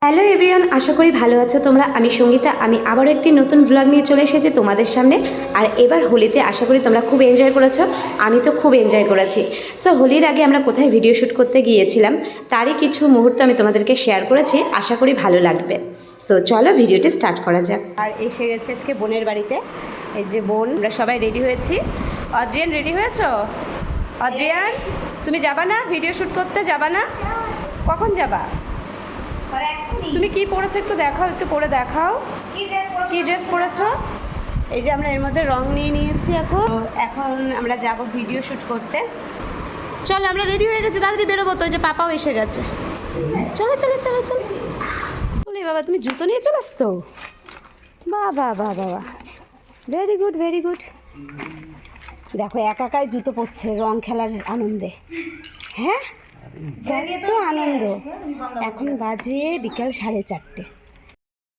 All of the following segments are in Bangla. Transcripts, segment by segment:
হ্যালো এভরিওয়ান, আশা করি ভালো আছো তোমরা। আমি সঙ্গীতা, আমি আবারও একটি নতুন ব্লগ নিয়ে চলে এসেছি তোমাদের সামনে। আর এবার হোলিতে আশা করি তোমরা খুব এনজয় করেছো, আমি তো খুব এনজয় করেছি। সো হোলির আগে আমরা কোথায় ভিডিও শ্যুট করতে গিয়েছিলাম তারই কিছু মুহূর্ত আমি তোমাদেরকে শেয়ার করেছি, আশা করি ভালো লাগবে। সো চলো ভিডিওটি স্টার্ট করা যাক। আর এসে গেছে আজকে বোনের বাড়িতে। এই যে বোন, আমরা সবাই রেডি হয়েছি। অদ্রিয়ান রেডি হয়েছো? অদ্রিয়ান, তুমি যাবা না ভিডিও শ্যুট করতে? যাবা না? কখন যাবা? তুমি কি পরেছো একটু দেখাও, একটু পরে দেখাও কি ড্রেস পরেছো। এই যে আমরা এর মধ্যে রং নিয়ে নিয়েছি। এখন আমরা যাব ভিডিও শ্যুট করতে। চলো, আমরা রেডি হয়ে গেছি, তাড়াতাড়ি বেরোবো। তো যে পাপাও এসে গেছে। চলো চলো চলো চলো। বলি বাবা, তুমি জুতো নিয়ে চলে আসছো? বাবা বাবা বাবা, ভেরি গুড ভেরি গুড। দেখো একা একাই জুতো পরছে রং খেলার আনন্দে। হ্যাঁ, কত আনন্দ। এখন বাজে বিকাল 4:30।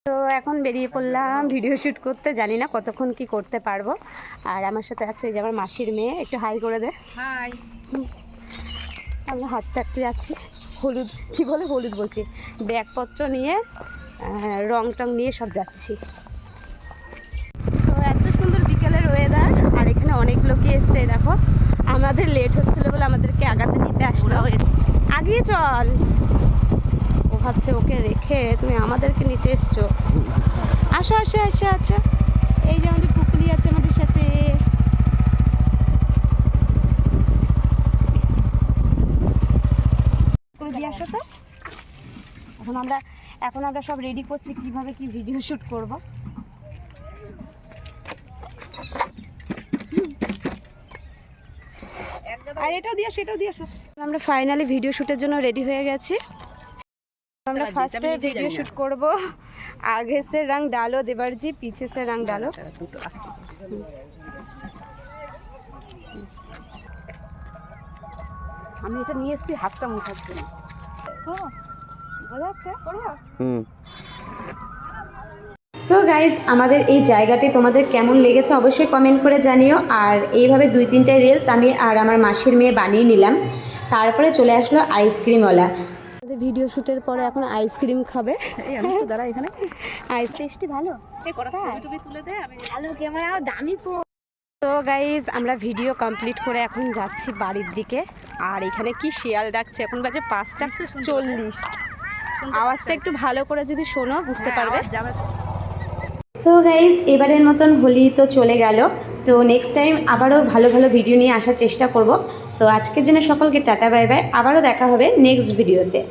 তো এখন বেরিয়ে পড়লাম ভিডিও শ্যুট করতে। জানি না কতক্ষণ কি করতে পারবো। আর আমার সাথে আছে ওই যে আমার মাসির মেয়ে, একটু হাই করে দে। হাই। আমরা হাঁটতে হাঁটতে যাচ্ছি। হলুদ বলছি, ব্যাগপত্র নিয়ে, রং টং নিয়ে সব যাচ্ছি। তো এত সুন্দর বিকেলের ওয়েদার, আর এখানে অনেক লোকই এসছে। দেখো আমাদের লেট হচ্ছিলো বলে আমাদেরকে আগাতে নিতে আসলো। আগিয়ে চল। ও ভাবছে ওকে রেখে তুমি আমাদেরকে নিতে এসছো। আসো আসো আসো আচ্ছা। এই যে আমাদের পুকুলি আছে আমাদের সাথে। দিয়ে আসো তো। এখন আমরা সব রেডি করছি কিভাবে কি ভিডিও শ্যুট করব। আর এটাও দিয়ে আসো, এটাও দিয়ে আসো। আমরা ফাইনালি ভিডিও শ্যুটের জন্য রেডি হয়ে গেছি। আমরা ফার্স্টে ভিডিও শ্যুট করব। आगे से रंग डालो देवर जी, पीछे से रंग डालो। আমি এটা নিয়ে এসেছি হাতটা মুছার জন্য। সো গাইজ, আমাদের এই জায়গাটি তোমাদের কেমন লেগেছে অবশ্যই কমেন্ট করে জানিও। আর এইভাবে 2-3টে রিলস আমি আর আমার মাসির মেয়ে বানিয়ে নিলাম। তারপরে চলে আসলো আইসক্রিমওয়ালা। ভিডিও শ্যুটের পরে এখন আইসক্রিম খাবে। দাঁড়া, এখানে আইস টেস্টি ভালো তুলে দে। আমি ভালো ক্যামেরা দামি। তো গাইজ, আমরা ভিডিও কমপ্লিট করে এখন যাচ্ছি বাড়ির দিকে। আর এখানে কি শিয়াল ডাকছে, এখন বাজে 5:40। আওয়াজটা একটু ভালো করে যদি শোনো বুঝতে পারবে। সো গাইজ, এবারের মতন হোলি তো চলে গেল। তো নেক্সট টাইম আবারও ভালো ভালো ভিডিও নিয়ে আসার চেষ্টা করব। সো আজকের জন্য সকলকে টাটা বাই বাই। আবারও দেখা হবে নেক্সট ভিডিওতে।